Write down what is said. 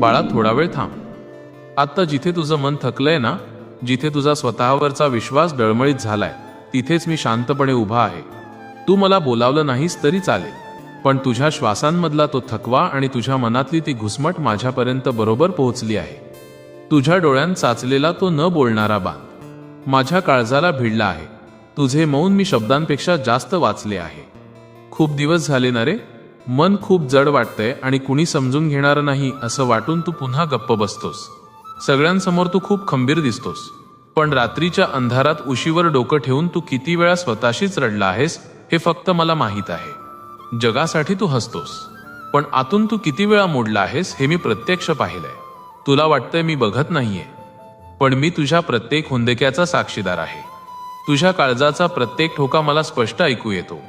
बाळा, थोडा वेळ थांब. आता जिथे तुझं मन थकलंय ना, जिथे तुझा स्वतःवरचा विश्वास डळमळीत झालाय, तिथेच मी शांतपणे उभा आहे. तू मला बोलावलं नाहीस तरी चालेल, पण तुझ्या श्वासांमधला तो थकवा आणि तुझ्या मनातली ती घुसमट माझ्यापर्यंत बरोबर पोहोचली आहे. तुझ्या डोळ्यांत साचलेला तो न बोलणारा बाण माझ्या काळजाला भिडला आहे. तुझे मौन मी शब्दांपेक्षा जास्त वाचले आहे. खूप दिवस झाले ना रे, मन खूप जड वाटतंय आणि कुणी समजून घेणार नाही असं वाटून तू पुन्हा गप्प बसतोस. सगळ्यांसमोर तू खूप खंबीर दिसतोस, पण रात्रीच्या अंधारात उशीवर डोकं ठेवून तू किती वेळा स्वतःशीच रडला आहेस हे फक्त मला माहीत आहे. जगासाठी तू हसतोस, पण आतून तू किती वेळा मोडला आहेस हे मी प्रत्यक्ष पाहिलंय. तुला वाटतंय मी बघत नाहीये, पण मी तुझ्या प्रत्येक हुंदक्याचा साक्षीदार आहे. तुझ्या काळजाचा प्रत्येक ठोका मला स्पष्ट ऐकू येतो.